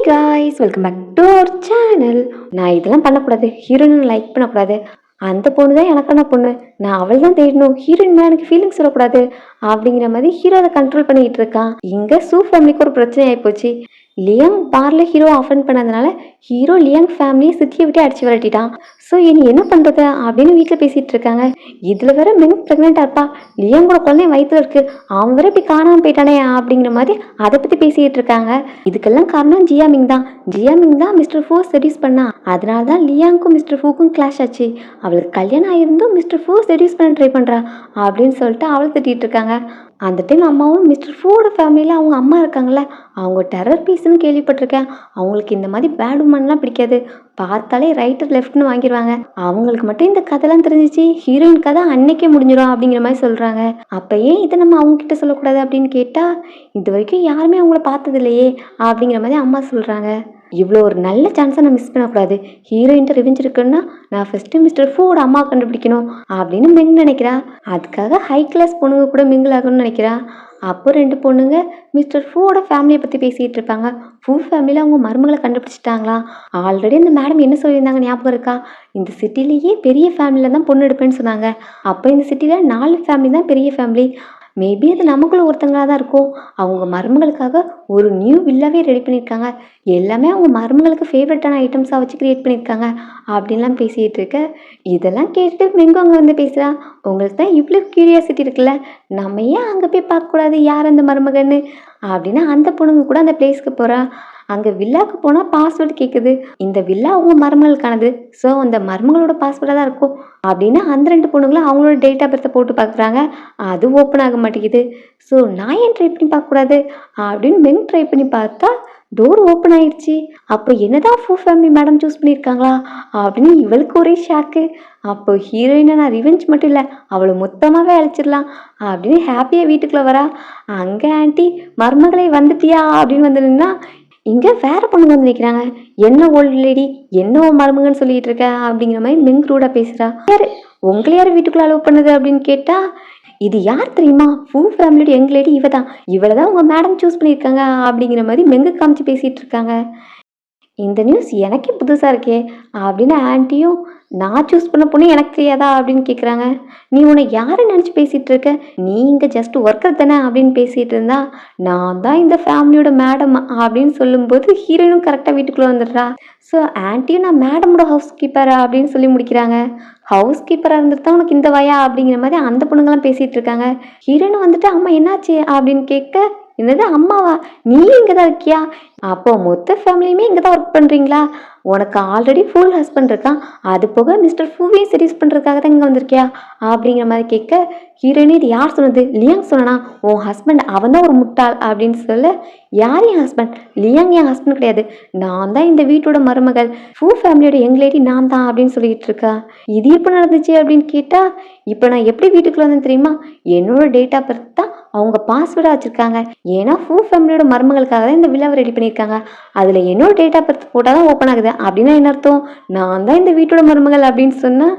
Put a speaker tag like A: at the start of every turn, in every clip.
A: Guys, welcome back to our channel. நான் இதெல்லாம் பண்ணக்கூடாது, ஹீரோயின் லைக் பண்ணக்கூடாது, அந்த பொண்ணு தான் எனக்கான பொண்ணு, நான் அவள் தான் தேடணும், ஹீரோயின் மேலே எனக்கு ஃபீலிங்ஸ் வரக்கூடாது அப்படிங்கிற மாதிரி ஹீரோ அதை கண்ட்ரோல் பண்ணிக்கிட்டு இருக்கான். இங்கே சூ ஃபேமிலிக்கு ஒரு பிரச்சனை ஆகிப்போச்சு. லியாங் பார்ல ஹீரோ அஃபெண்ட் பண்ணதுனால ஹீரோ லியாங் ஃபேமிலியை சிட்டியை விட்டு அடிச்சு விரட்டிட்டான். ஸோ இனி என்ன பண்ணுறது அப்படின்னு வீட்டில் பேசிகிட்டு இருக்காங்க. இதில் வேற மென் ப்ரெக்னெண்ட்டாக இருப்பா, லியாங்கோட குழந்தை வயிற்றுல இருக்கு, அவன் வேற இப்படி காணாமல் போயிட்டானே அப்படிங்கிற மாதிரி அதை பற்றி பேசிக்கிட்டு இருக்காங்க. இதுக்கெல்லாம் காரணம் ஜியாமிங் தான். ஜியாமிங் தான் மிஸ்டர் ஃபூ செடியூஸ் பண்ணா. அதனால தான் லியாங்கும் மிஸ்டர் ஃபூக்கும் கிளாஷ் ஆச்சு. அவளுக்கு கல்யாணம் ஆயிருந்தும் மிஸ்டர் ஃபூ செடியூஸ் பண்ண ட்ரை பண்ணுறா அப்படின்னு சொல்லிட்டு அவளை திட்டிகிட்டு இருக்காங்க. அந்த டைம் அம்மாவும் மிஸ்டர் ஃபூவோட ஃபேமிலியில் அவங்க அம்மா இருக்காங்களே, அவங்க டெரர் பீஸ்ன்னு கேள்விப்பட்டிருக்கேன். அவங்களுக்கு இந்த மாதிரி பேட் உமன்லாம் பிடிக்காது, பார்த்தாலே ரைட்டு லெஃப்ட்னு வாங்கிடுவாங்க. அவங்களுக்கு மட்டும் இந்த கதைலாம் தெரிஞ்சிச்சு, ஹீரோயின் கதை அன்னைக்கே முடிஞ்சிடும் அப்படிங்கிற மாதிரி சொல்கிறாங்க. அப்போ ஏன் இதை நம்ம அவங்கக்கிட்ட சொல்லக்கூடாது அப்படின்னு கேட்டால், இது வரைக்கும் யாருமே அவங்கள பார்த்தது இல்லையே அப்படிங்கிற மாதிரி அம்மா சொல்கிறாங்க. இவ்வளோ ஒரு நல்ல சான்ஸை நான் மிஸ் பண்ணக்கூடாது, ஹீரோயின்ட்டு ரிவெஞ்ச் இருக்குன்னா நான் ஃபஸ்ட்டு மிஸ்டர் ஃபூவோட அம்மா கண்டுபிடிக்கணும் அப்படின்னு மெங் நினைக்கிறா. அதுக்காக ஹை கிளாஸ் பொண்ணுங்க கூட மிங்கிள் ஆகணும்னு நினைக்கிறா. அப்போ ரெண்டு பொண்ணுங்க மிஸ்டர் ஃபூவோட ஃபேமிலியை பற்றி பேசிகிட்டு இருப்பாங்க. ஃபூ ஃபேமிலியில் அவங்க மருமகளை கண்டுபிடிச்சிட்டாங்களா. ஆல்ரெடி அந்த மேடம் என்ன சொல்லியிருந்தாங்க ஞாபகம் இருக்கா, இந்த சிட்டிலேயே பெரிய ஃபேமிலியில் தான் பொண்ணு எடுப்பேன்னு சொன்னாங்க. அப்போ இந்த சிட்டியில் 4 ஃபேமிலி தான் பெரிய ஃபேமிலி. மேபி அது நமக்குள்ள ஒருத்தங்களாக தான் இருக்கும். அவங்க மருமகளுக்காக ஒரு நியூ வில்லாவே ரெடி பண்ணியிருக்காங்க. எல்லாமே அவங்க மருமகளுக்கு ஃபேவரட்டான ஐட்டம்ஸாக வச்சு க்ரியேட் பண்ணியிருக்காங்க அப்படின்லாம் பேசிகிட்டு இருக்க. இதெல்லாம் கேட்டுட்டு மெங்கு அங்கே வந்து பேசுகிறா. உங்களுக்கு தான் இவ்வளோ க்யூரியாசிட்டி இருக்குல்ல, நம்ம ஏன் அங்கே போய் பார்க்கக்கூடாது யார் அந்த மருமகன்னு அப்படின்னா அந்த பொண்ணுங்க கூட அந்த பிளேஸ்க்கு போகிறா. அங்கே வில்லாவுக்கு போனால் பாஸ்வேர்டு கேட்குது. இந்த வில்லா அவங்க மருமகளுக்கானது, ஸோ அந்த மருமகளோட பாஸ்வேர்டாக தான் இருக்கும் அப்படின்னா அந்த 2 பொண்ணுங்களும் அவங்களோட டேட் ஆஃப் பர்த்தை போட்டு பார்க்குறாங்க. அது ஓப்பன் ஆக மாட்டேங்குது. ஸோ நான் ஏன் ட்ரை பண்ணி பார்க்கக்கூடாது அப்படின்னு மென் ட்ரை பண்ணி பார்த்தா டோர் ஓப்பன் ஆயிடுச்சு. அப்போ என்னதான் ஃபூ ஃபேமிலி மேடம் சூஸ் பண்ணியிருக்காங்களா அப்படின்னு இவளுக்கு ஒரே ஷாக்கு. அப்போ ஹீரோயினை நான் ரிவெஞ்ச் மட்டும் இல்லை, அவளை மொத்தமாகவே அழைச்சிடலாம் அப்படின்னு ஹாப்பியாக வீட்டுக்குள்ளே வரா. அங்கே ஆண்டி மருமகளை வந்துட்டியா அப்படின்னு வந்துருந்தா இங்கே வேற பொண்ணுங்க வந்து நிற்கிறாங்க. என்ன ஓல்டு லேடி, என்ன மருமகன்னு சொல்லிட்டு இருக்க அப்படிங்கிற மாதிரி மெங் ரூடாக பேசுகிறா. யார் உங்களை யார் வீட்டுக்குள்ளே அலோவ் பண்ணுது அப்படின்னு கேட்டால், இது யார் தெரியுமா, ஃபூ ஃபேமிலியோட யங் லேடி இவ தான், இவளை தான் உங்கள் மேடம் சூஸ் பண்ணியிருக்காங்க அப்படிங்கிற மாதிரி மெங்கு காமிச்சு பேசிகிட்டு இருக்காங்க. இந்த நியூஸ் எனக்கே புதுசாக இருக்கே அப்படின்னு ஆன்ட்டியும், நான் சூஸ் பண்ண பொண்ணு எனக்கு தெரியாதா அப்படின்னு கேட்குறாங்க. நீ உன்னை யாரை நினச்சி பேசிகிட்டு இருக்க, நீ இங்கே ஜஸ்ட் ஒர்க்கர் தானே அப்படின்னு பேசிகிட்டு இருந்தா, நான் தான் இந்த ஃபேமிலியோட மேடம் அப்படின்னு சொல்லும்போது ஹீரோயினும் கரெக்டாக வீட்டுக்குள்ளே வந்துடுறா. ஸோ ஆன்ட்டியும் நான் மேடமோட ஹவுஸ் கீப்பரா அப்படின்னு சொல்லி முடிக்கிறாங்க. ஹவுஸ் கீப்பராக இருந்துட்டு தான் உனக்கு இந்த வயா அப்படிங்கிற மாதிரி அந்த பொண்ணுங்களாம் பேசிகிட்டு இருக்காங்க. ஹீரோயின் வந்துட்டு அம்மா என்னாச்சு அப்படின்னு கேட்க, என்னது அம்மாவா, நீ இங்கே தான் இருக்கியா, அப்போ மொத்த ஃபேமிலியுமே இங்கே தான் ஒர்க் பண்ணுறீங்களா, உனக்கு ஆல்ரெடி ஃபுல் ஹஸ்பண்ட் இருக்கான், அது போக மிஸ்டர் ஃபூவையும் சீரியஸ் பண்ணுறதுக்காக தான் இங்கே வந்திருக்கியா அப்படிங்கிற மாதிரி கேட்க, ஹீரோயினே இது யார் சொன்னது, லியாங் சொன்னா, உன் ஹஸ்பண்ட் அவன் தான் ஒரு முட்டாள் அப்படின்னு சொல்ல, யார் என் ஹஸ்பண்ட், லியாங் என் ஹஸ்பண்ட் கிடையாது, நான் தான் இந்த வீட்டோட மருமகள், ஃபூ ஃபேமிலியோட யங் லேடி நான் தான் அப்படின்னு சொல்லிட்டு இருக்கா. இது எப்போ நடந்துச்சு அப்படின்னு கேட்டால், இப்போ நான் எப்படி வீட்டுக்குள்ள வந்தேன் தெரியுமா, என்னோட டேட் ஆஃப் பர்த் தான் அவங்க பாஸ்வேர்டாக வச்சுருக்காங்க. ஏன்னா ஃபூ ஃபேமிலியோட மருமகளுக்காக தான் இந்த வில்லாவை ரெடி பண்ணியிருக்காங்க. அதில் என்னோட டேட் ஆஃப் பர்த் போட்டால் தான் ஓப்பன் ஆகுது அப்படின்னா என்ன அர்த்தம், நான் தான் இந்த வீட்டோட மருமகள் அப்படின்னு சொன்னால்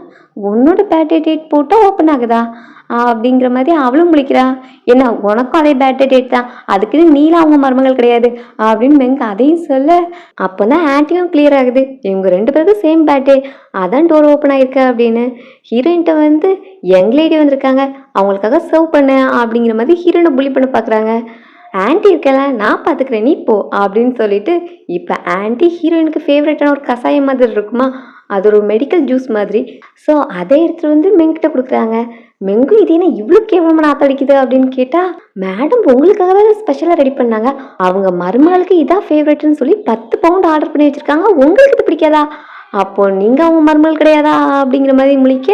A: உன்னோட பேட்டே டேட் போட்டால் ஓப்பன் ஆகுதா அப்படிங்கிற மாதிரி அவளும் முழிக்கிறா. என்ன உனக்கும் அதே பேட்டே டேட் தான், அதுக்குன்னு நீலாம் அவங்க மருமகள் கிடையாது அப்படின்னு மெங்க அதையும் சொல்ல, அப்போ தான் ஆன்ட்டியும் கிளியர் ஆகுது, இவங்க 2 பேருக்கும் சேம் பேட்டே, அதான் டோர் ஓப்பன் ஆகிருக்கு அப்படின்னு. ஹீரோயின்ட்ட வந்து யங் லேடி வந்திருக்காங்க, அவங்களுக்காக சர்வ் பண்ண அப்படிங்கிற மாதிரி ஹீரோயினை புள்ளி பண்ண பார்க்குறாங்க. ஆன்ட்டி இருக்கல நான் பார்த்துக்கிறேன் நீ போ அப்படின்னு சொல்லிட்டு, இப்போ ஆன்ட்டி ஹீரோயினுக்கு ஃபேவரட்டான ஒரு கஷாயம் மாதிரி இருக்குமா, அது ஒரு மெடிக்கல் ஜூஸ் மாதிரி, ஸோ அதை எடுத்துகிட்டு வந்து மெங்கிட்ட கொடுக்குறாங்க. மெங்கு இது என்ன இவ்வளோ கேவலமாக நாத்தடிக்குது அப்படின்னு கேட்டால், மேடம் உங்களுக்காக தான் ஸ்பெஷலாக ரெடி பண்ணாங்க, அவங்க மருமகளுக்கு இதான் ஃபேவரட்னு சொல்லி 10 பவுண்ட் ஆர்டர் பண்ணி வச்சுருக்காங்க, உங்களுக்கு இது பிடிக்காதா, அப்போ நீங்கள் அவங்க மருமகள் கிடையாதா அப்படிங்கிற மாதிரி முழிக்க,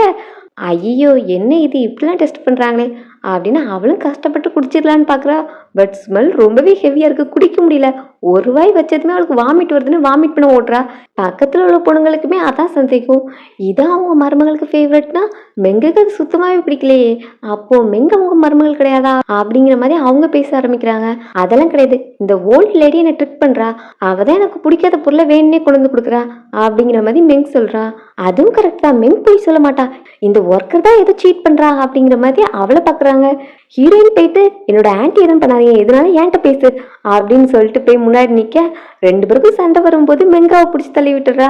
A: ஐயோ என்ன இது இப்படிலாம் டெஸ்ட் பண்ணுறாங்களே அப்படின்னு அவளும் கஷ்டப்பட்டு குடிச்சிடலான்னு பார்க்குறா. பட் ஸ்மெல் ரொம்பவே ஹெவியாக இருக்குது, குடிக்க முடியல, ஒரு வாய் வச்சதுமே அவளுக்கு வாமிட் வருதுன்னு வாமிட் பண்ண ஓட்டுறா. பக்கத்தில் உள்ள பொண்ணுங்களுக்குமே அதான் சந்தேகம், இதான் அவங்க மருமகளுக்கு ஃபேவரட்னா மெங்குக்கு அது சுத்தமாகவே பிடிக்கலையே, அப்போது மெங்க அவங்க மருமகள் கிடையாதா அப்படிங்கிற மாதிரி அவங்க பேச ஆரம்பிக்கிறாங்க. அதெல்லாம் கிடையாது, இந்த ஓல்டு லேடி என்னை ட்ரிக் பண்ணுறா, அவள் தான் எனக்கு பிடிக்காத பொருளை வேணுன்னே கொண்டு வந்து கொடுக்குறா அப்படிங்கிற மாதிரி மெங் சொல்கிறா. அதுவும் கரெக்ட் தான், மெங் போய் சொல்ல மாட்டா, இந்த ஒர்க்கர் தான் எதோ சீட் பண்ணுறா அப்படிங்கிற மாதிரி அவளை பார்க்குறாங்க. ஹீரோயின் போயிட்டு என்னோட ஆன்ட்டி எதுவும் பண்ணாதீங்க பண்ணாதீங்க, எதனால என்கிட்ட பேசு அப்படின்னு சொல்லிட்டு போய் முன்னாடி நிற்க, ரெண்டு பேருக்கும் சண்டை வரும்போது மெங்காவை பிடிச்சி தள்ளி விட்டுறா.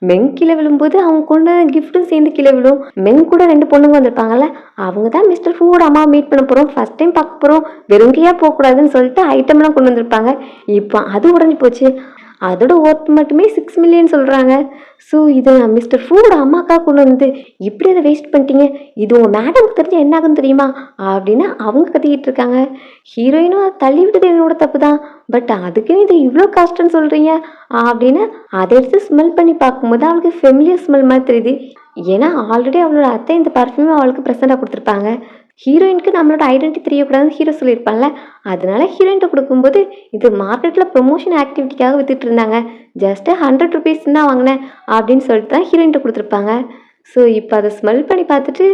A: மெங் கீழே விழும்போது அவங்க கொண்டு கிஃப்ட்டும் சேர்ந்து கீழே விழும். மெங் கூட ரெண்டு பொண்ணுங்க வந்திருப்பாங்கல்ல, அவங்க தான் மிஸ்டர் ஃபூவோட அம்மா மீட் பண்ண போகிறோம், ஃபர்ஸ்ட் டைம் பார்க்க போகிறோம், வெறுங்கையாக போகக்கூடாதுன்னு சொல்லிட்டு ஐட்டம்லாம் கொண்டு வந்திருப்பாங்க. இப்போ அது உடஞ்சி போச்சு. அதோட ஒர்த் மட்டுமே 6 மில்லியன் சொல்கிறாங்க. ஸோ இதை நான் மிஸ்டர் ஃபூவோட அம்மாக்கா கொண்டு வந்து இப்படி அதை வேஸ்ட் பண்ணிட்டீங்க, இது உங்கள் மேடம்க்கு தெரிஞ்சு என்ன ஆகுன்னு தெரியுமா அப்படின்னு அவங்க கத்திக்கிட்டு இருக்காங்க. ஹீரோயினும் அதை தள்ளி விட்டது என்னோட தப்பு தான், பட் அதுக்குன்னு இது இவ்வளோ காஸ்ட்னு சொல்கிறீங்க அப்படின்னு அதை எடுத்து ஸ்மெல் பண்ணி பார்க்கும்போது அவளுக்கு ஃபெமிலியர் ஸ்மெல் மாதிரி தெரியுது. ஏன்னா ஆல்ரெடி அவளோட அத்தை இந்த பர்ஃப்யூமை அவளுக்கு ப்ரெசெண்டாக கொடுத்துருப்பாங்க. ஹீரோயினுக்கு நம்மளோட ஐடென்டிட்டி தெரியக்கூடாதுன்னு ஹீரோ சொல்லியிருப்பாங்கல்ல, அதனால ஹீரோயின்ட்ட கொடுக்கும்போது இது மார்க்கெட்டில் ப்ரொமோஷன் ஆக்டிவிட்டிக்காக வித்துட்டு இருந்தாங்க, ஜஸ்ட்டு 100 ருபீஸ் தான் வாங்கினேன் அப்படின்னு சொல்லிட்டு தான் ஹீரோயின்ட்ட கொடுத்துருப்பாங்க. ஸோ இப்போ அதை ஸ்மெல் பண்ணி பார்த்துட்டு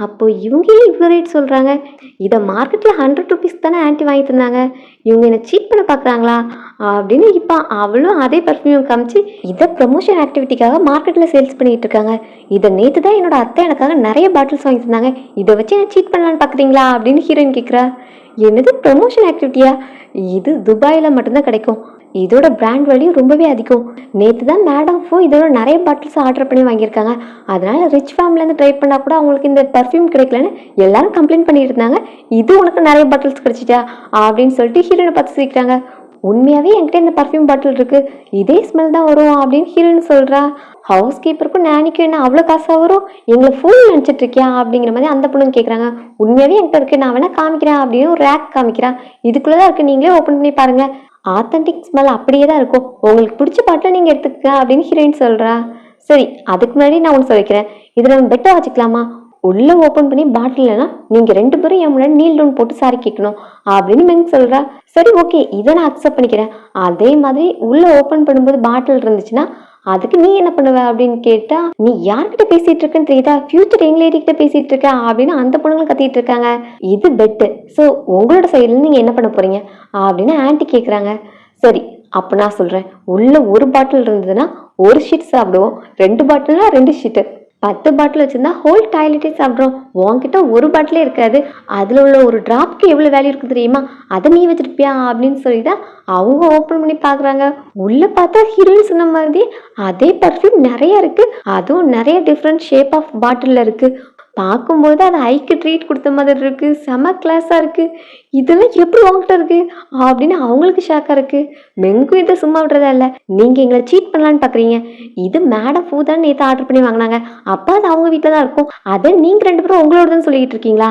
A: அப்போது இவங்க ஏன் இவ்வளோ ரேட் சொல்கிறாங்க, இதை மார்க்கெட்டில் 100 ருபீஸ் தானே ஆன்ட்டி வாங்கி தந்தாங்க, இவங்க என்னை சீட் பண்ண பார்க்குறாங்களா அப்படின்னு இப்போ அவளும் அதே பர்ஃப்யூம் காமிச்சு இதை ப்ரொமோஷன் ஆக்டிவிட்டிக்காக மார்க்கெட்டில் சேல்ஸ் பண்ணிகிட்டு இருக்காங்க. இதை நேற்று தான் என்னோட அத்தை எனக்காக நிறைய பாட்டில்ஸ் வாங்கி தந்தாங்க, இதை வச்சு என்ன சீட் பண்ணலான்னு பார்க்குறீங்களா அப்படின்னு ஹீரோயின் கேட்குறா. என்னது ப்ரொமோஷன் ஆக்டிவிட்டியா, இது துபாயில் மட்டும்தான் கிடைக்கும், இதோட பிராண்ட் வேல்யூ ரொம்பவே அதிகம். நேற்று தான் மேடம் ஃபோ இதோட நிறைய பாட்டில்ஸ் ஆர்டர் பண்ணி வாங்கியிருக்காங்க, அதனால ரிச் ஃபேமிலிலேருந்து ட்ரை பண்ணால் கூட அவங்களுக்கு இந்த பர்ஃப்யூம் கிடைக்கலன்னு எல்லாரும் கம்ப்ளைண்ட் பண்ணிட்டு இருந்தாங்க, இது உனக்கு நிறைய பாட்டில்ஸ் கிடைச்சிட்டா அப்படின்னு சொல்லிட்டு ஹீரோயினை பார்த்து சிரிக்கிறாங்க. உண்மையாகவே என்கிட்ட இந்த பர்ஃப்யூம் பாட்டில் இருக்குது, இதே ஸ்மெல் தான் வரும் அப்படின்னு ஹீரோயின் சொல்கிறா. ஹவுஸ் கீப்பருக்கும் நானிக்கும் என்ன அவ்வளோ காசாக வரும், எங்களை ஃபுல் நினச்சிட்டு இருக்கியா அப்படிங்கிற மாதிரி அந்த பொண்ணுங்க கேட்குறாங்க. உண்மையாகவே என்கிட்ட இருக்குது, நான் வேணால் காமிக்கிறேன் அப்படின்னு ஒரு ரேக் காமிக்கிறான். இதுக்குள்ளே தான் இருக்குது, நீங்களே ஓப்பன் பண்ணி பாருங்கள், ஆத்தென்டிக் ஸ்மெல் அப்படியே தான் இருக்கும், உங்களுக்கு பிடிச்ச பாட்டில் நீங்கள் எடுத்துக்க அப்படின்னு ஹீரோயின் சொல்கிறா. சரி, அதுக்கு முன்னாடி நான் ஒன்று சொல்லிக்கிறேன், இதில் நம்ம பெட்டாக வச்சுக்கலாமா, உள்ளே ஓப்பன் பண்ணி பாட்டில் இல்லைன்னா நீங்கள் ரெண்டு பேரும் என் முன்னாடி நீல் டவுன் போட்டு சாரி கேட்கணும் அப்படின்னு மெங் சொல்கிறா. சரி ஓகே, இதை நான் அக்செப்ட் பண்ணிக்கிறேன். அதே மாதிரி உள்ளே ஓப்பன் பண்ணும்போது பாட்டில் இருந்துச்சுன்னா அதுக்கு நீ என்ன பண்ணுவ அப்படின்னு கேட்டா, நீ யார்கிட்ட பேசிட்டு இருக்கன்னு தெரியுதா, ஃபியூச்சர் யங் லேடி கிட்ட பேசிட்டு இருக்க அப்படின்னு அந்த பொண்ணுங்களும் கத்திட்டு இருக்காங்க. இது பெட்டு, ஸோ உங்களோட சைட்ல நீங்க என்ன பண்ண போறீங்க அப்படின்னு ஆன்ட்டி கேட்குறாங்க. சரி அப்போ நான் சொல்றேன், உள்ள ஒரு பாட்டில் இருந்ததுன்னா ஒரு ஷீட் சாப்பிடுவோம், 2 பாட்டில்னா 2 ஷீட்டு, 10 பாட்டில் வச்சிருந்தா ஹோல் டாய்லெட்டே சாப்பிட்றோம், உன்கிட்ட ஒரு பாட்டிலே இருக்காது, அதில் உள்ள ஒரு டிராப்க்கு எவ்வளோ வேல்யூ இருக்குது தெரியுமா, அதை நீ வச்சிருப்பியா அப்படின்னு சொல்லி தான் அவங்க ஓப்பன் பண்ணி பார்க்குறாங்க. உள்ளே பார்த்தா ஹீரோயின் சொன்ன மாதிரி அதே பர்ஃப்யூம் நிறைய இருக்குது, அதுவும் நிறைய டிஃப்ரெண்ட் ஷேப் ஆஃப் பாட்டிலில் இருக்குது. பார்க்கும்போது அது ஐக்கு ட்ரீட் கொடுத்த மாதிரி இருக்குது, செம கிளாஸாக இருக்குது, இதெல்லாம் எப்படி உங்ககிட்ட இருக்குது அப்படின்னு அவங்களுக்கு ஷாக்காக இருக்குது. மெங்கும் இதை சும்மா விடுறதா இல்லை, நீங்கள் எங்களை சீட் பண்ணலான்னு பார்க்குறீங்க, இது மேடம் ஃபூ தான் நேற்று ஆர்டர் பண்ணி வாங்கினாங்க, அப்போ அது அவங்க வீட்டில் தான் இருக்கும், அதை நீங்கள் ரெண்டு பேரும் உங்களோட தான் சொல்லிக்கிட்டு இருக்கீங்களா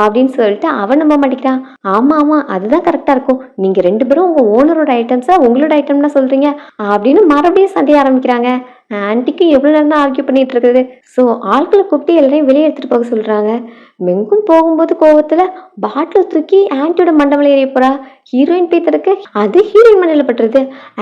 A: அப்படின்னு சொல்லிட்டு அவன் நம்ப மாட்டேங்கிறான். ஆமாம் ஆமாம் அதுதான் கரெக்டாக இருக்கும், நீங்கள் ரெண்டு பேரும் உங்கள் ஓனரோட ஐட்டம்ஸை உங்களோட ஐட்டம்னா சொல்கிறீங்க அப்படின்னு மறுபடியும் சண்டைய ஆரம்பிக்கிறாங்க. ஆன்ட்டிக்கு எவ்வளோ நேரம் தான் ஆர்கியூ பண்ணிட்டு இருக்குது. ஸோ ஆட்களை கூப்பிட்டு எல்லாரையும் வெளியே எடுத்துகிட்டு போக சொல்கிறாங்க. மெங்கும் போகும்போது கோவத்தில் பாட்டில் தூக்கி ஆன்ட்டியோட மண்டபத்தில் ஏறி போகிறா. ஹீரோயின் போய் தடுக்க அது ஹீரோயின் மண்ணில் பட்டுருது.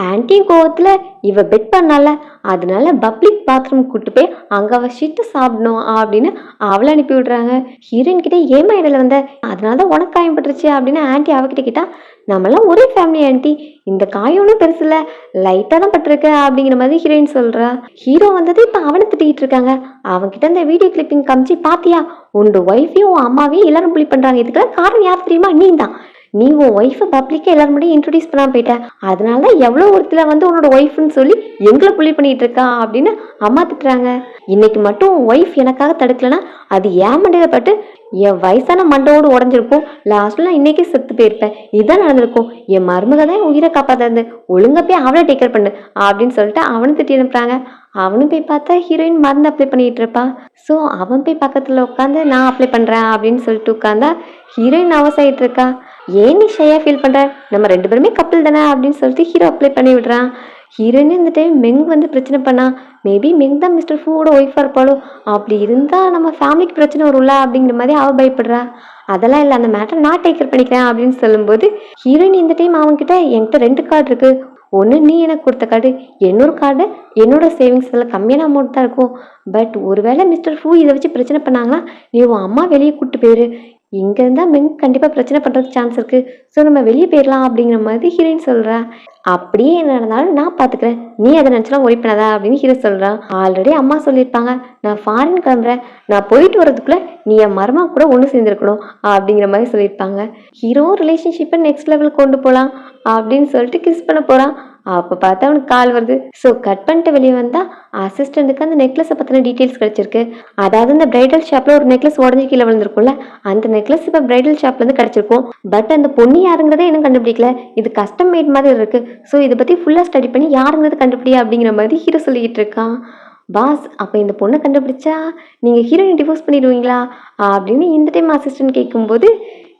A: ஆன்ட்டியும் கோவத்தில் இவ பெட் பண்ணால, அதனால பப்ளிக் பாத்ரூம் கூப்பிட்டு போய் அங்கே அவள் ஷீட்டை சாப்பிடணும் அப்படின்னு அவளை அனுப்பி விடுறாங்க. ஹீரோயின் கிட்டே ஏமா இடையில வந்த, அதனால தான் உனக்கு காயம் பட்டுருச்சு அப்படின்னு ஆன்ட்டி அவகிட்ட கேட்டா, நம்மளாம் ஒரே ஃபேமிலி ஆன்ட்டி, இந்த காயம் ஒன்றும் பெருசு இல்லை, லைட்டாக தான் பட்டிருக்க அப்படிங்கிற மாதிரி ஹீரோயின் சொல்கிறா. ஹீரோ வந்தது இப்போ அவனை திட்டிகிட்டு இருக்காங்க. அவன்கிட்ட இந்த வீடியோ கிளிப்பிங் காமிச்சு பாத்தியா, உன்னோட ஒய்ஃபையும் உன் அம்மாவையும் எல்லாரும் புள்ளி பண்ணுறாங்க, இதுக்கெல்லாம் காரணம் யார் தெரியுமா, நீ தான், நீ உன் ஒய்ஃபை பப்ளிக்காக எல்லாரும் முன்னாடி இன்ட்ரடியூஸ் பண்ணாமல் போயிட்ட, அதனால தான் எவ்வளோ ஒருத்தில வந்து உன்னோட ஒய்ஃப்னு சொல்லி எங்களை புள்ளி பண்ணிட்டு இருக்கா அப்படின்னு அம்மா திட்டுறாங்க. இன்னைக்கு மட்டும் உன் ஒய்ஃப் எனக்காக தடுக்கலன்னா அது ஏன் மண்டையில பட்டு என் வயசான மண்டோடு உடஞ்சிருக்கும், லாஸ்ட்ல இன்னைக்கு செத்து போயிருப்பேன், இதான் நடந்திருக்கும், என் மருமக தான் உயிரை காப்பாத்தாது, ஒழுங்கா போய் அவளை டேக்கர் பண்ணு அப்படின்னு சொல்லிட்டு அவனு திட்டி அனுப்புறாங்க. அவனும் போய் பார்த்தா ஹீரோயின் மருந்து அப்ளை பண்ணிட்டு இருப்பான். ஸோ அவன் போய் பக்கத்தில் உட்காந்து நான் அப்ளை பண்ணுறேன் அப்படின்னு சொல்லிட்டு உட்காந்தா ஹீரோயின் நர்வஸ் ஆகிட்டு இருக்கா. ஏன் நீ ஷையாக ஃபீல் பண்ணுற, நம்ம ரெண்டு பேருமே கப்பல் தானே அப்படின்னு சொல்லிட்டு ஹீரோ அப்ளை பண்ணி விடுறான். ஹீரோயின் இந்த டைம் மெங் வந்து பிரச்சனை பண்ணா, மேபி மெங் தான் மிஸ்டர் ஃபூவோட ஒய்ஃபாக இருப்பாளோ, அப்படி இருந்தால் நம்ம ஃபேமிலிக்கு பிரச்சனை வரும்ல அப்படிங்கிற மாதிரி அவள் பயப்படுறா. அதெல்லாம் இல்லை, அந்த மேட்டர் நான் டேக்கர் பண்ணிக்கிறேன் அப்படின்னு சொல்லும்போது ஹீரோயின் இந்த டைம் அவன்கிட்ட என்கிட்ட 2 கார்டு இருக்குது, ஒன்று நீ எனக்கு கொடுத்த கார்டு, இன்னொரு கார்டு என்னோட சேவிங்ஸில் கம்மியான அமௌண்ட் தான் இருக்கும், பட் ஒருவேளை மிஸ்டர் ஃபூ இதை வச்சு பிரச்சனை பண்ணாங்கன்னா நீ உன் அம்மா வெளியே கூப்பிட்டு போயிரு, இங்கே இருந்தால் மெங் கண்டிப்பாக பிரச்சனை பண்ணுறதுக்கு சான்ஸ் இருக்குது, ஸோ நம்ம வெளியே போயிடலாம் அப்படிங்கிற மாதிரி ஹீரோயின் சொல்கிறா. அப்படியே என்ன நடந்தாலும் நான் பார்த்துக்கிறேன், நீ அதை நினச்சலாம் ஒரி பண்ணாதா அப்படின்னு ஹீரோ சொல்கிறான். ஆல்ரெடி அம்மா சொல்லியிருப்பாங்க, நான் ஃபாரின் கிளம்புறேன், நான் போயிட்டு வரதுக்குள்ளே நீ என் மருமா கூட ஒன்று சேர்ந்துருக்கணும் அப்படிங்கிற மாதிரி சொல்லியிருப்பாங்க. ஹீரோ ரிலேஷன்ஷிப்பை நெக்ஸ்ட் லெவல் கொண்டு போகலாம் அப்படின்னு சொல்லிட்டு கிஸ் பண்ண போகிறான். அப்போ பார்த்தா அவனுக்கு கால் வருது. ஸோ கட் பண்ணிட்டு வெளியே வந்தால் அசிஸ்டண்ட்டுக்கு அந்த நெக்லஸை பற்றின டீட்டெயில்ஸ் கிடச்சிருக்கு. அதாவது இந்த பிரைடல் ஷாப்பில் ஒரு நெக்லஸ் உடஞ்சி கீழே விழுந்திருக்கும்ல, அந்த நெக்லஸ் இப்போ பிரைடல் ஷாப்லேருந்து கிடச்சிருக்கும். பட் அந்த பொண்ணு யாருங்கிறதே இன்னும் கண்டுபிடிக்கல, இது கஸ்டம் மேட் மாதிரி இருக்குது. ஸோ இதை பற்றி ஃபுல்லாக ஸ்டடி பண்ணி யாருங்கிறது கண்டுபிடியா அப்படிங்கிற மாதிரி ஹீரோ சொல்லிக்கிட்டு இருக்கான். பாஸ், அப்போ இந்த பொண்ணை கண்டுபிடிச்சா நீங்கள் ஹீரோயினை டிவோர்ஸ் பண்ணிடுவீங்களா அப்படின்னு இந்த டைம் அசிஸ்டன்ட் கேட்கும்போது,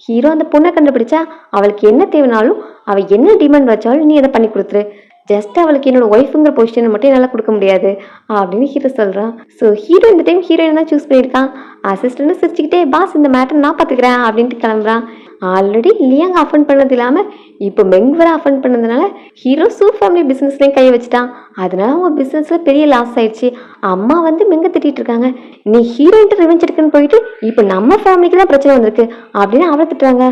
A: ஹீரோ அந்த பொண்ணை கண்டுபிடிச்சா அவளுக்கு என்ன தேவைனாலும் அவள் என்ன டிமாண்ட் வச்சாலும் நீ அதை பண்ணி கொடுத்துரு, ஜஸ்ட் அவளுக்கு என்னோட ஒய்ஃபுங்கிற பொசிஷனை மட்டும் என்னால் கொடுக்க முடியாது அப்படின்னு ஹீரோ சொல்கிறான். ஸோ ஹீரோ இந்த டைம் ஹீரோயின் தான் சூஸ் பண்ணியிருக்கான். அசிஸ்டண்ட்டு சிரிச்சுக்கிட்டே, பாஸ் இந்த மேட்டர் நான் பார்த்துக்கிறேன் அப்படின்ட்டு கிளம்புறான். ஆல்ரெடி லியாங்க அஃபண்ட் பண்ணது இல்லாமல் இப்போ மெங்குவரை அஃபண்ட் பண்ணதுனால ஹீரோ சூ ஃபேமிலி பிஸ்னஸ்லேயும் கையை வச்சுட்டான். அதனால அவங்க பிஸ்னஸில் பெரிய லாஸ் ஆயிடுச்சு. அம்மா வந்து மெங்க திட்டிகிட்டு இருக்காங்க, நீ ஹீரோயின்ட்டு ரிவெஞ்ச் எடுக்குன்னு போயிட்டு இப்போ நம்ம ஃபேமிலிக்கு தான் பிரச்சனை வந்திருக்கு அப்படின்னு அவளை திட்டுறாங்க.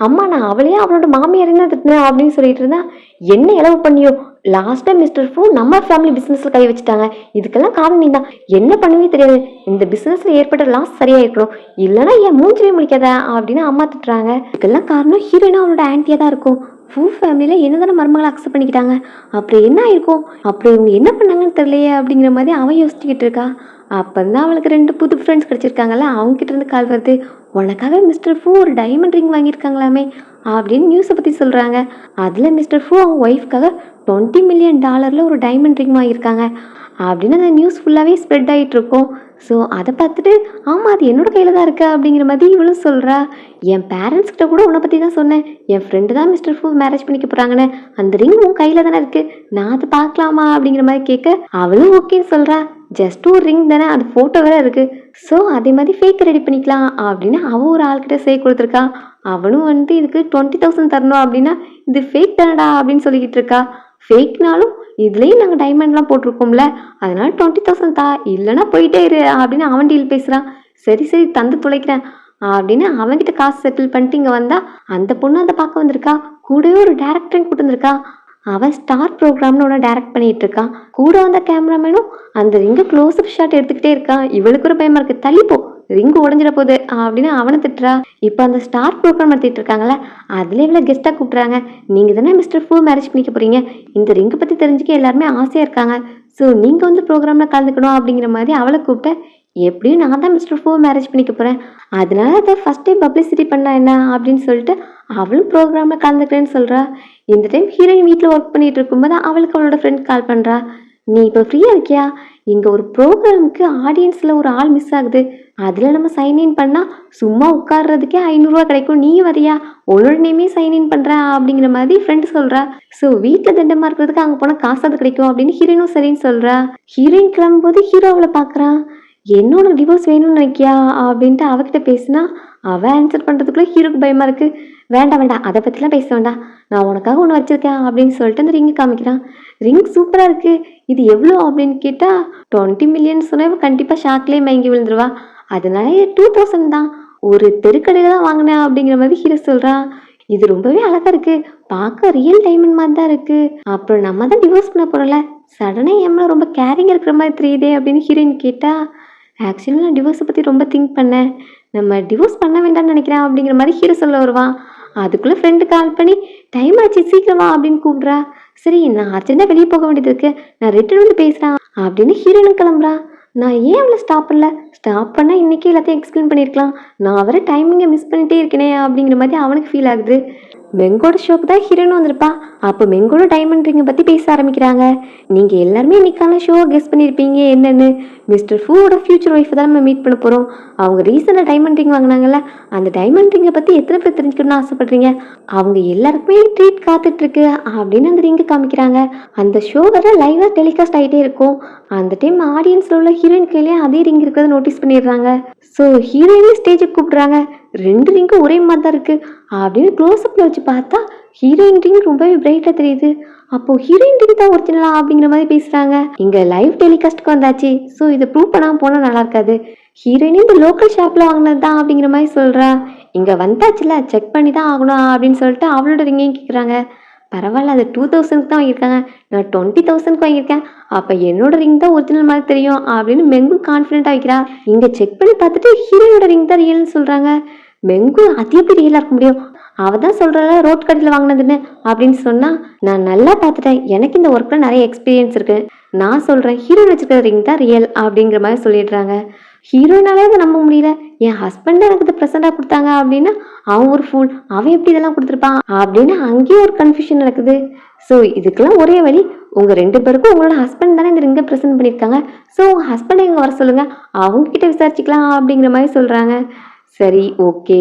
A: அம்மா, நான் அவளையே அவளோட மாமியார் என்ன திட்டினேன் அப்படின்னு சொல்லிட்டு இருந்தா, என்ன இளவு பண்ணியோ, லாஸ்ட்டாக மிஸ்டர் ஃபூ நம்ம ஃபேமிலி பிஸ்னஸில் கை வச்சுட்டாங்க, இதுக்கெல்லாம் காரணம் நீ தான், என்ன பண்ணுவே தெரியாது, இந்த பிஸ்னஸில் ஏற்பட்ட லாஸ் சரியாக இருக்கணும், இல்லைன்னா என் மூஞ்சிலே முடிக்காத அப்படின்னு அம்மா திட்டுறாங்க. இதுக்கெல்லாம் காரணம் ஹீரோயினா அவளோட ஆன்ட்டியாக தான் இருக்கும். ஃபூ ஃபேமிலியில் என்ன தானே மருமகளை அக்செப்ட் பண்ணிக்கிட்டாங்க, அப்படி என்ன ஆயிருக்கும், அப்படி இவங்க என்ன பண்ணாங்கன்னு தெரியலையே அப்படிங்கிற மாதிரி அவன் யோசிச்சுக்கிட்டு இருக்கா. அப்போ தான் அவளுக்கு 2 புது ஃப்ரெண்ட்ஸ் கிடச்சிருக்காங்கல்ல, அவங்ககிட்ட இருந்து கால் வருது. உனக்காக மிஸ்டர் ஃபூ ஒரு டைமண்ட் ரிங் வாங்கியிருக்காங்களாமே அப்படின்னு நியூஸை பற்றி சொல்கிறாங்க. அதில் மிஸ்டர் ஃபூ அவங்க ஒய்ஃப்காக $20 மில்லியன் ஒரு டைமண்ட் ரிங் வாங்கியிருக்காங்க அப்படின்னு அந்த நியூஸ் ஃபுல்லாகவே ஸ்ப்ரெட் ஆகிட்டு இருக்கும். ஸோ அதை பார்த்துட்டு, ஆமாம் அது என்னோட கையில் தான் இருக்குது அப்படிங்கிற மாதிரி இவளும் சொல்கிறா. என் பேரண்ட்ஸ்கிட்ட கூட உன்னை பற்றி தான் சொன்னேன், என் ஃப்ரெண்டு தான் மிஸ்டர் ஃபூ மேரேஜ் பண்ணிக்க போகிறாங்கன்னு, அந்த ரிங் உன் கையில் தானே இருக்குது, நான் அதை பார்க்கலாமா அப்படிங்கிற மாதிரி கேட்க அவளும் ஓகேன்னு சொல்கிறா. ஜஸ்ட் ஒரு ரிங் தானே, அது ஃபோட்டோ வேற இருக்குது, ஸோ அதே மாதிரி ஃபேக் ரெடி பண்ணிக்கலாம் அப்படின்னு அவள் ஒரு ஆள்கிட்ட சேர்த்து கொடுத்துருக்கா. அவனும் வந்து இதுக்கு 20,000 தரணும் அப்படின்னா இது ஃபேக் தானடா அப்படின்னு சொல்லிக்கிட்டு இருக்கா. ஃபேக்னாலும் இதுலேயும் நாங்கள் டைமண்ட்லாம் போட்டிருக்கோம்ல, அதனால 20,000 தா, இல்லைன்னா போயிட்டே இரு அப்படின்னு அவன் டீல் பேசுகிறான். சரி சரி தந்து துளைக்கிறேன் அப்படின்னு அவன்கிட்ட காசு செட்டில் பண்ணிட்டு இங்கே வந்தா அந்த பொண்ணு அதை பார்க்க வந்திருக்கா. கூடவே ஒரு டேரக்டரையும் கூட்டு வந்திருக்கா. அவன் ஸ்டார் ப்ரோக்ராம்னு ஒன்று டைரக்ட் பண்ணிட்டு இருக்கான். கூட வந்த கேமராமேனும் அந்த ரிங்கை க்ளோஸ்அப் ஷாட் எடுத்துக்கிட்டே இருக்கான். இவளுக்கு ஒரு பயமா இருக்கு, தள்ளிப்போ ரிங்கு உடஞ்சிட போகுது அப்படின்னு அவனை திட்டுறா. இப்போ அந்த ஸ்டார் ப்ரோக்ராம் நடத்திட்டு இருக்காங்கல்ல, அதுல இவ்வளோ கெஸ்ட்டாக கூப்பிட்றாங்க. நீங்கள் தானே மிஸ்டர் ஃபூ மேரேஜ் பண்ணிக்க போறீங்க, இந்த ரிங்கை பற்றி தெரிஞ்சுக்க எல்லாருமே ஆசையாக இருக்காங்க, ஸோ நீங்கள் வந்து ப்ரோக்ராமில் கலந்துக்கணும் அப்படிங்கிற மாதிரி அவளை கூப்பிட்டு, எப்படியும் நான் தான் மிஸ்டர் ஃபூ மேரேஜ் பண்ணிக்க போகிறேன், அதனால அதை ஃபஸ்ட் டைம் பப்ளிசிட்டி பண்ணா என்ன அப்படின்னு சொல்லிட்டு அவளும் ப்ரோக்ராமில் கலந்துக்கிறேன்னு சொல்கிறா. இந்த டைம் ஹீரோயின் வீட்டில் ஒர்க் பண்ணிட்டு இருக்கும்போது அவளுக்கு அவளோட ஃப்ரெண்ட் கால் பண்ணுறா. நீ இப்போ ஃப்ரீயாக இருக்கியா, இங்கே ஒரு ப்ரோக்ராமுக்கு ஆடியன்ஸில் ஒரு ஆள் மிஸ் ஆகுது, அதில் நம்ம சைன்இன் பண்ணால் சும்மா உட்கார்றதுக்கே 500 கிடைக்கும், நீ வரியா, உன்னோட நேமே சைன்இன் பண்ணுறேன் அப்படிங்கிற மாதிரி ஃப்ரெண்டு சொல்கிறா. ஸோ வீட்டில் தண்டமாக இருக்கிறதுக்கு அங்கே போனால் காசு அது கிடைக்கும் அப்படின்னு ஹீரோயினும் சரின்னு சொல்கிறா. ஹீரோயின் கிளம்பும்போது ஹீரோ அவளை பார்க்குறான். என்னோட டிவோர்ஸ் வேணும்னு நினைக்கியா அப்படின்ட்டு அவகிட்ட பேசினா அவன் ஆன்சர் பண்ணுறதுக்குள்ளே ஹீரோக்கு பயமாக இருக்குது. வேண்டாம் வேண்டாம், அதை பற்றிலாம் பேச வேண்டாம், நான் உனக்காக ஒன்று வச்சுருக்கேன் அப்படின்னு சொல்லிட்டு அந்த ரிங்கு காமிக்கிறான். ரிங் சூப்பராக இருக்குது, இது எவ்வளோ அப்படின்னு கேட்டால் 20 மில்லியன் சொன்னால் கண்டிப்பாக ஷாக்லேயே மயங்கி விழுந்துருவா. அதனால 2000 தான், ஒரு தெருக்கடையில் தான் வாங்கினேன் அப்படிங்கிற மாதிரி ஹீரோ சொல்கிறான். இது ரொம்பவே அழகாக இருக்குது, பார்க்க ரியல் டைமண்ட் மாதிரி தான் இருக்குது, அப்புறம் நம்ம தான் டிவோர்ஸ் பண்ண போகிறோம்ல, சடனாக எம்மளை ரொம்ப கேரிங் இருக்கிற மாதிரி தெரியுதே அப்படின்னு ஹீரோயின் கேட்டால், ஆக்சுவலி நான் டிவோர்ஸை பற்றி ரொம்ப திங்க் பண்ணேன், நம்ம டிவோர்ஸ் பண்ண வேண்டாம்னு நினைக்கிறேன் அப்படிங்கிற மாதிரி ஹீரோ சொல்ல வருவான். அதுக்குள்ளே ஃப்ரெண்டு கால் பண்ணி டைம் ஆச்சு சீக்கிரமா அப்படின்னு கூப்பிட்றா. சரி நான் அர்ஜென்ட்டாக வெளியே போக வேண்டியது இருக்கு, நான் ரிட்டர்ன் வந்து பேசுகிறேன் அப்படின்னு ஹீரோயின் கிளம்புறா. நான் ஏன் அவளை ஸ்டாப் பண்ணல, ஸ்டாப் பண்ணால் இன்றைக்கி எல்லாத்தையும் எக்ஸ்பிளைன் பண்ணியிருக்கலாம், நான் வர டைமிங்கை மிஸ் பண்ணிகிட்டே இருக்கேனே அப்படிங்கிற மாதிரி அவனுக்கு ஃபீல் ஆகுது. மெங்கோட ஷோக்கு தான் ஹீரோயின் வந்திருப்பா. அப்போ மெங்கோட டைமண்ட் ரிங்கை பற்றி பேச ஆரம்பிக்கிறாங்க. நீங்கள் எல்லாருமே இன்னைக்கான ஷோவை கெஸ் பண்ணியிருப்பீங்க என்னென்னு, மிஸ்டர் ஃபூவோட ஃபியூச்சர் ஒய்ஃபை தான் நம்ம மீட் பண்ண போகிறோம். அவங்க ரீசெண்டாக டைமண்ட் ரிங் வாங்கினாங்கல்ல, அந்த டைமண்ட் ரிங்கை பற்றி எத்தனை பேர் தெரிஞ்சுக்கணும்னு ஆசைப்படுறீங்க, அவங்க எல்லாருக்குமே ட்ரீட் காத்துட்ருக்கு அப்படின்னு அந்த ரிங்கை காமிக்கிறாங்க. அந்த ஷோ வர லைவாக டெலிகாஸ்ட் ஆகிட்டே இருக்கும். அந்த டைம் ஆடியன்ஸில் உள்ள ஹீரோயின் கையிலே அதே ரிங் இருக்கிறத நோட்டீஸ் பண்ணிடுறாங்க. ஸோ ஹீரோயினே ஸ்டேஜுக்கு கூப்பிட்றாங்க. 2 ரிங்கும் ஒரே மாதிரி தான் இருக்குது அப்படின்னு க்ளோஸ்அப்பில் வச்சு பார்த்தா ஹீரோயின் ரிங் ரொம்பவே பிரைட்டாக தெரியுது. அப்போது ஹீரோயின் ரிங் தான் ஒரிஜினலா அப்படிங்கிற மாதிரி பேசுகிறாங்க. இங்கே லைவ் டெலிகாஸ்ட்டுக்கு வந்தாச்சு, ஸோ இதை ப்ரூவ் பண்ணாமல் போனால் நல்லா இருக்காது, ஹீரோயினே இந்த லோக்கல் ஷாப்பில் வாங்கினது தான் அப்படிங்கிற மாதிரி சொல்கிறா. இங்கே வந்தாச்சுல செக் பண்ணி தான் ஆகணும் அப்படின்னு சொல்லிட்டு அவளோட ரிங்கையும் கேட்குறாங்க. பரவாயில்ல, அது 2000க்கு தான் வாங்கியிருக்காங்க, நான் 20,000க்கு வாங்கியிருக்கேன், அப்போ என்னோட ரிங் தான் ஒரிஜினல் மாதிரி தெரியும் அப்படின்னு மெங்கு கான்ஃபிடென்ட்டாக வைக்கிறா. இங்கே செக் பண்ணி பார்த்துட்டு ஹீரோனோட ரிங் தான் ரியல்னு சொல்கிறாங்க. மெங்கு அது எப்படி ரியலாக இருக்க முடியும், அவ தான் சொல்கிறாள் ரோட் கடையில் வாங்கினதுன்னு அப்படின்னு சொன்னால், நான் நல்லா பார்த்துட்டேன், எனக்கு இந்த ஒர்க்கில் நிறைய எக்ஸ்பீரியன்ஸ் இருக்குது, நான் சொல்கிறேன் ஹீரோயின் வச்சுக்கிற ரிங் தான் ரியல் அப்படிங்கிற மாதிரி சொல்லிடுறாங்க. ஹீரோயினாலே அதை நம்ப முடியல, என் ஹஸ்பண்ட் எனக்கு இது ப்ரெசெண்டாக கொடுத்தாங்க அப்படின்னா அவன் ஒரு ஃபூல், அவன் எப்படி இதெல்லாம் கொடுத்துருப்பான் அப்படின்னு அங்கேயும் ஒரு கன்ஃபியூஷன் நடக்குது. ஸோ இதுக்கெல்லாம் ஒரே வழி, உங்கள் 2 பேருக்கும் உங்களோட ஹஸ்பண்ட் தானே இந்த ரிங்கை ப்ரெசென்ட் பண்ணியிருக்காங்க, ஸோ உங்கள் ஹஸ்பண்டை இங்கே வர சொல்லுங்கள், அவங்கக்கிட்ட விசாரிச்சுக்கலாம் அப்படிங்கிற மாதிரி சொல்கிறாங்க. சரி ஓகே,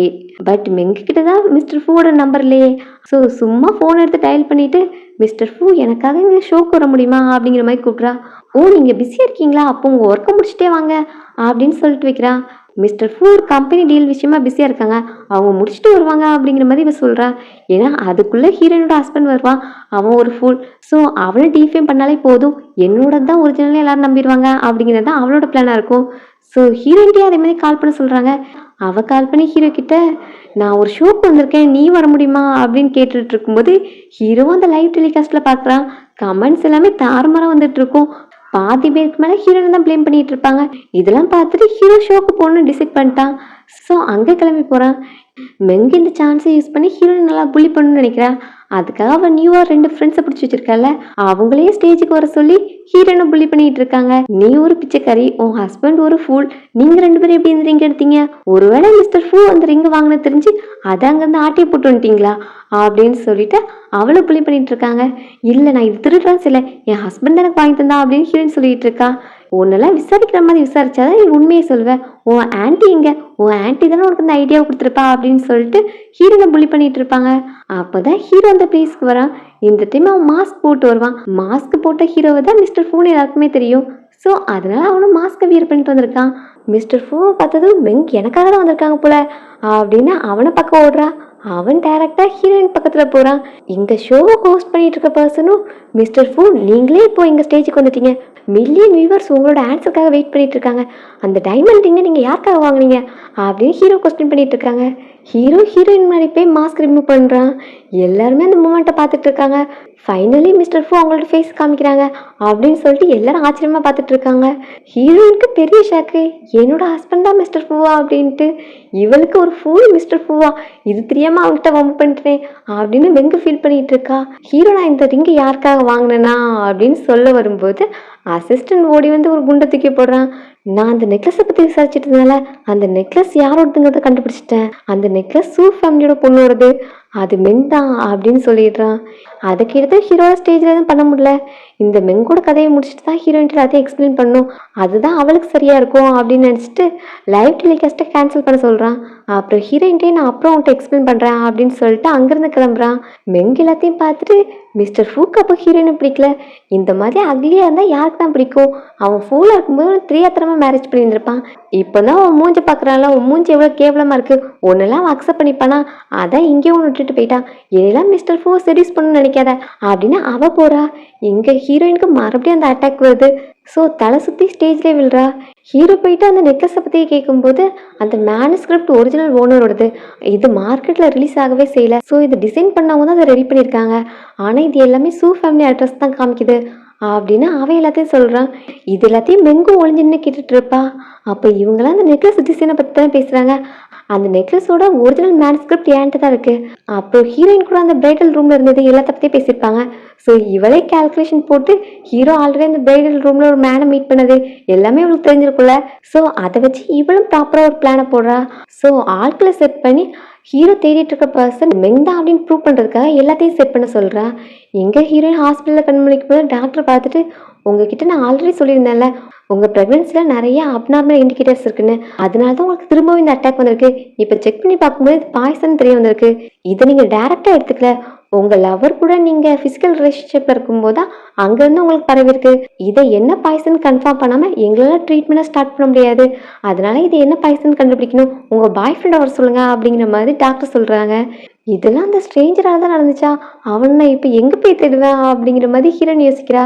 A: பட் மெங்கிட்ட தான் மிஸ்டர் ஃபூவோட நம்பர் இல்லையே, ஸோ சும்மா ஃபோன் எடுத்து டயல் பண்ணிவிட்டு மிஸ்டர் ஃபூ எனக்காக இங்கே ஷோக்கு வர முடியுமா அப்படிங்கிற மாதிரி கூப்பிட்றா. ஓ நீங்கள் பிஸியாக இருக்கீங்களா, அப்போ உங்கள் ஒர்க்கை முடிச்சுட்டே வாங்க அப்படின்னு சொல்லிட்டு வைக்கிறான். மிஸ்டர் ஃபூ ஒரு கம்பெனி டீல் விஷயமா பிஸியாக இருக்காங்க, அவங்க முடிச்சுட்டு வருவாங்க அப்படிங்கிற மாதிரி இவ சொல்கிறா. ஏன்னா அதுக்குள்ளே ஹீரோனோட ஹஸ்பண்ட் வருவான், அவன் ஒரு ஃபூல், ஸோ அவனை டிஃபேம் பண்ணாலே போதும், என்னோட தான் ஒரிஜினலாக எல்லாரும் நம்பிடுவாங்க அப்படிங்கிறது தான் அவளோட பிளானாக இருக்கும். ஸோ ஹீரோயின்ட்டே அதே மாதிரி கால் பண்ண சொல்கிறாங்க. அவள் கால் பண்ணி ஹீரோ கிட்ட நான் ஒரு ஷோக்கு வந்திருக்கேன், நீ வர முடியுமா அப்படின்னு கேட்டுட்டு இருக்கும்போது ஹீரோவும் அந்த லைவ் டெலிகாஸ்ட்டில் பார்க்குறான். கமெண்ட்ஸ் எல்லாமே தாறுமாறாக வந்துட்டு இருக்கும். பாதி பேருக்கு மேலே ஹீரோனை தான் ப்ளேம் பண்ணிட்டு இருப்பாங்க. இதெல்லாம் பார்த்துட்டு ஹீரோ ஷோக்கு போகணும்னு டிசைட் பண்ணிட்டான். ஸோ அங்கே கிளம்பி போகிறான். மெங்கு இந்த சான்ஸை யூஸ் பண்ணி ஹீரோயின் நல்லா புள்ளி பண்ணணும்னு நினைக்கிறா. அதுக்காக அவன் நியூவாக 2 ஃப்ரெண்ட்ஸை பிடிச்சி வச்சிருக்கால, அவங்களையே ஸ்டேஜுக்கு வர சொல்லி ஹீரோனை புள்ளி பண்ணிட்டு இருக்காங்க. நீ ஒரு பிச்சைக்காரி, உன் ஹஸ்பண்ட் ஒரு ஃபூல், நீங்கள் 2 பேரும் எப்படி இந்த ரிங் எடுத்தீங்க, ஒருவேளை மிஸ்டர் ஃபூ அந்த ரிங்கை வாங்கின தெரிஞ்சு அதை அங்கேருந்து ஆட்டியை போட்டு வந்துட்டீங்களா அப்படின்னு சொல்லிட்டு அவளை புள்ளி பண்ணிட்டு இருக்காங்க. இல்லை நான் இது திருடுறான் சில, என் ஹஸ்பண்ட் எனக்கு வாங்கி தந்தா அப்படின்னு ஹீரோயின் சொல்லிட்டு இருக்கா. உன்னெல்லாம் விசாரிக்கிற மாதிரி விசாரிச்சாதான் நீ உண்மையை சொல்வேன், உன் ஆன்ட்டி இங்கே, உன் ஆன்ட்டி தானே உனக்கு இந்த ஐடியாவை கொடுத்துருப்பா அப்படின்னு சொல்லிட்டு ஹீரோனை புள்ளி பண்ணிட்டு இருப்பாங்க. அப்போதான் ஹீரோ அந்த பிளேஸ்க்கு வரான். இந்த டைம் அவன் மாஸ்க் போட்டு வருவான். மாஸ்க் போட்ட ஹீரோவை தான் மிஸ்டர் ஃபூன்னு எல்லாருக்குமே தெரியும். ஸோ அதனால அவனும் மாஸ்க்கை வியர் பண்ணிட்டு வந்திருக்கான். மிஸ்டர் ஃபூவை பார்த்ததும் மெங் எனக்காக தான் வந்திருக்காங்க போல அப்படின்னு அவனை பக்கம் ஓடுறா. அவன் டைரக்டாக ஹீரோயின் பக்கத்தில் போகிறான். இந்த ஷோவை ஹோஸ்ட் பண்ணிட்டு இருக்க பர்சனும் மிஸ்டர் ஃபூ நீங்களே இப்போ எங்கள் ஸ்டேஜுக்கு வந்துட்டீங்க, மில்லியன் வியூவர்ஸ் உங்களோட ஆன்சருக்காக வெயிட் பண்ணிட்டு இருக்காங்க, அந்த டைமண்ட் ரிங்கை நீங்கள் யாருக்காக வாங்கினீங்க அப்படின்னு ஹீரோ கொஸ்டின் பண்ணிட்டு இருக்காங்க. ஹீரோயின் முன்னாடி போய் மாஸ்க் ரிமூவ் பண்ணுறான். எல்லாருமே அந்த மூமெண்ட்டை பார்த்துட்டு இருக்காங்க. ஃபைனலி மிஸ்டர் ஃபூ அவங்களோட ஃபேஸ் காமிக்கிறாங்க அப்படின்னு சொல்லிட்டு எல்லாரும் ஆச்சரியமாக பார்த்துட்டு இருக்காங்க. ஹீரோயினுக்கு பெரிய ஷாக்கு, என்னோட ஹஸ்பண்ட் தான் மிஸ்டர் ஃபூவா அப்படின்ட்டு. இவளுக்கு ஒரு ஃபூல் மிஸ்டர் ஃபூவா, இது தெரியாமல் அவங்ககிட்ட வம்பு பண்ணிட்டேன் அப்படின்னு வெங்கு ஃபீல் பண்ணிட்டு இருக்கா. ஹீரோ நான் இந்த ரிங்கை யாருக்காக வாங்கினேனா அப்படின்னு சொல்ல வரும்போது அசிஸ்டன்ட் ஓடி வந்து ஒரு குண்டை தூக்கி போடுறான். நான் அந்த நெக்லஸை பற்றி விசாரிச்சுட்டதுனால அந்த நெக்லஸ் யாரோடதுங்கிறத கண்டுபிடிச்சிட்டேன், அந்த நெக்லஸ் சூ ஃபேமிலியோட பொண்ணோடது, அது மெங் தான் அப்படின்னு சொல்லிடுறான். அதுக்கு எடுத்து ஹீரோட ஸ்டேஜில் எதுவும் பண்ண முடியல. இந்த மெங்கோட கதையை முடிச்சுட்டு தான் ஹீரோயின்ட்டு எல்லாத்தையும் எக்ஸ்பிளைன் பண்ணும், அதுதான் அவளுக்கு சரியாக இருக்கும் அப்படின்னு நினச்சிட்டு லைவ் டெலிகாஸ்ட்டை கேன்சல் பண்ண சொல்கிறான். அப்புறம் ஹீரோயின்ட்டே நான் அப்புறம் அவன்கிட்ட எக்ஸ்பிளைன் பண்ணுறேன் அப்படின்னு சொல்லிட்டு அங்கேருந்து கிளம்புறான். மெங் எல்லாத்தையும் பார்த்துட்டு மிஸ்டர் ஃபூக்கு அப்போ ஹீரோயினை பிடிக்கல, இந்த மாதிரி அக்லியாக இருந்தால் யாருக்கு தான் பிடிக்கும், அவன் ஃபூலாக இருக்கும்போது தெரியாத்தனமாக மேரேஜ் பண்ணியிருந்திருப்பான், இப்போ தான் அவன் மூஞ்சி பார்க்குறான்ல, உன் மூஞ்சி எவ்வளோ கேவலமாக இருக்குது, ஒன்னெல்லாம் அவன் அக்செப்ட் பண்ணிப்பானா, அதான் இங்கேயும் ஒன்று விட்டுட்டு போயிட்டான், என்னெல்லாம் மிஸ்டர் ஃபூ செடியூஸ் பண்ணணும்னு நினைக்காத அப்படின்னு அவள் போகிறா. எங்கள் ஹீரோயினுக்கு மறுபடியும் அந்த அட்டாக் வருது. ஸோ தலை சுற்றி ஸ்டேஜ்லேயே விழுறா. ஹீரோ போயிட்டு அந்த நெக்லஸை பற்றி கேட்கும்போது அந்த மேனுஸ்கிரிப்ட் ஒரிஜினல் ஓனரோடது, இது மார்க்கெட்டில் ரிலீஸ் ஆகவே செய்யலை, ஸோ இது டிசைன் பண்ணவங்க தான் அதை ரெடி பண்ணியிருக்காங்க, ஆனால் இது எல்லாமே சூ ஃபேமிலி அட்ரஸ் தான் காமிக்குது அப்படின்னு அவன் எல்லாத்தையும் சொல்கிறான். இது எல்லாத்தையும் மெங்கு ஒளிஞ்சுன்னு கேட்டுட்டு இருப்பா. அப்போ இவங்களாம் அந்த நெக்லஸ் டிசைனை பற்றி தான் பேசுகிறாங்க. அந்த நெக்லஸோட ஒரிஜினல் மேனுஸ்கிரிப்ட் ஏன்ட்டு தான் இருக்குது. அப்புறம் ஹீரோயின் கூட அந்த பிரைடல் ரூமில் இருந்தது எல்லாத்த பற்றி பேசியிருப்பாங்க. ஸோ இவளே கேல்குலேஷன் போட்டு ஹீரோ ஆல்ரெடி அந்த பிரைடல் ரூமில் ஒரு மேனை மீட் பண்ணது எல்லாமே இவளுக்கு தெரிஞ்சிருக்குல்ல. ஸோ அதை வச்சு இவளும் ப்ராப்பராக ஒரு பிளானை போடுறா. ஸோ ஆட்களை செட் பண்ணி ஹீரோ தேடிட்டு இருக்க பர்சன் மெங் தான் அப்படின்னு ப்ரூவ் பண்ணுறதுக்காக எல்லாத்தையும் செட் பண்ண சொல்கிறா. எங்கள் ஹீரோயின் ஹாஸ்பிட்டலில் கண்மொழிக்கும் போது டாக்டர் பார்த்துட்டு உங்ககிட்ட நான் ஆல்ரெடி சொல்லியிருந்தேன்ல உங்கள் ப்ரெக்னன்சியில் நிறைய அப்நார்மல் இண்டிகேட்டர்ஸ் இருக்குன்னு, அதனால தான் உங்களுக்கு திரும்பவும் இந்த அட்டாக் வந்திருக்கு, இப்போ செக் பண்ணி பார்க்கும்போது பாய்சன் தெரிய வந்திருக்கு, இதை நீங்கள் டேரெக்டாக எடுத்துக்கல, உங்கள் லவர் கூட நீங்கள் ஃபிசிக்கல் ரிலேஷன்ஷிப்பில் இருக்கும்போது தான் அங்கேருந்து உங்களுக்கு பரவிருக்கு, இதை என்ன பாய்சன் கன்ஃபார்ம் பண்ணாமல் எங்களால் ட்ரீட்மெண்ட்டை ஸ்டார்ட் பண்ண முடியாது, அதனால இது என்ன பாய்சன் கண்டுபிடிக்கணும், உங்கள் பாய் ஃப்ரெண்டை வர சொல்லுங்கள் அப்படிங்கிற மாதிரி டாக்டர் சொல்கிறாங்க. இதெல்லாம் அந்த ஸ்ட்ரேஞ்சரால தான் நடந்துச்சா? அவன நான் இப்ப எங்க போய் தேடுவேன்? அப்படிங்கிற மாதிரி ஹீரோயின் யோசிக்கிறா.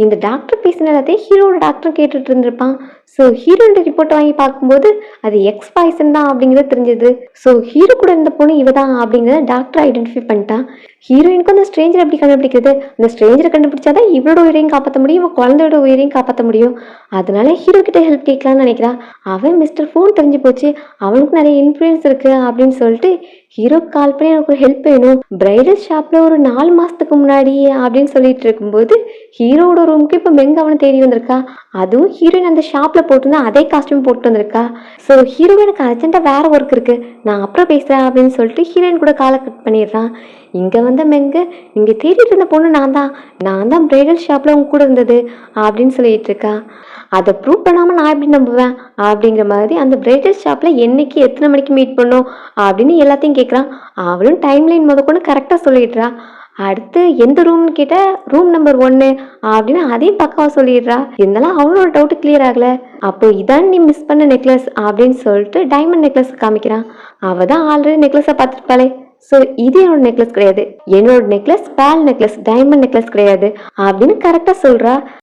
A: இந்த டாக்டர் பேசின எல்லாத்தையும் ஹீரோவோட டாக்டரும் கேட்டுட்டு இருந்திருப்பான். ஸோ ஹீரோயின் ரிப்போர்ட் வாங்கி பார்க்கும்போது அது எக்ஸ் பாய்சன் தான் அப்படிங்கிறது தெரிஞ்சது. ஸோ ஹீரோ கூட இருந்த பொண்ணு இவ தான் அப்படிங்கிறத டாக்டர் ஐடென்டிஃபை பண்ணிட்டான். ஹீரோயினுக்கு அந்த ஸ்ட்ரேஞ்சர் எப்படி கண்டுபிடிக்கிறது? அந்த ஸ்ட்ரேஞ்சரை கண்டுபிடிச்சாதான் இவளோட உயிரையும் காப்பாற்ற முடியும், இவன் குழந்தையோட உயிரையும் காப்பாற்ற முடியும். அதனால ஹீரோ கிட்ட ஹெல்ப் கேட்கலான்னு நினைக்கிறான். அவன் மிஸ்டர் ஃபோன் தெரிஞ்சு போச்சு, அவனுக்கு நிறைய இன்ஃப்ளூயன்ஸ் இருக்கு அப்படின்னு சொல்லிட்டு ஹீரோக்கு கால் பண்ணி எனக்கு ஒரு ஹெல்ப் வேணும், பிரைடல் ஷாப்ல ஒரு 4 மாசத்துக்கு முன்னாடி அப்படின்னு சொல்லிட்டு இருக்கும்போது ஹீரோட ரூமுக்கு இப்போ மெங்க அவனை தேடி வந்திருக்கா. அதுவும் ஹீரோயின் அந்த ஷாப்ல போட்டிருந்தா அதே காஸ்டியூம் போட்டு வந்திருக்கா. ஸோ ஹீரோ எனக்கு அர்ஜென்ட்டா வேற ஒர்க் இருக்கு, நான் அப்புறம் பேசுறேன் அப்படின்னு சொல்லிட்டு ஹீரோயின் கூட காலை கட் பண்ணிடுறான். இங்க வந்த மெங்க, இங்க தேடிட்டு இருந்த பொண்ணு நான் தான் பிரைடல் ஷாப்ல உங்க கூட இருந்தது அப்படின்னு சொல்லிட்டு இருக்கா. அதை ப்ரூவ் பண்ணாமல் நான் எப்படி நம்புவேன் அப்படிங்கிற மாதிரி அந்த பிரைடல் ஷாப்பில் என்னைக்கு எத்தனை மணிக்கு மீட் பண்ணோம் அப்படின்னு எல்லாத்தையும் கேட்குறான். அவளும் டைம்லைன் முதற்கொண்டு கரெக்டாக சொல்லிடுறா. அடுத்து எந்த ரூம்னு கேட்டால் ரூம் நம்பர் 1 அப்படின்னு அதையும் பக்காவாக சொல்லிடுறா. இருந்தாலும் அவனோட டவுட்டு கிளியர் ஆகல. அப்போ இதான் நீ மிஸ் பண்ண நெக்லஸ் அப்படின்னு சொல்லிட்டு டைமண்ட் நெக்லஸ் காமிக்கிறான். அவள் தான் ஆல்ரெடி நெக்லஸை பார்த்துருப்பாளே. ஸோ இது என்னோட நெக்லஸ் கிடையாது, என்னோட நெக்லஸ் பேல் நெக்லஸ், டைமண்ட் நெக்லஸ் கிடையாது அப்படின்னு கரெக்டாக சொல்கிறா.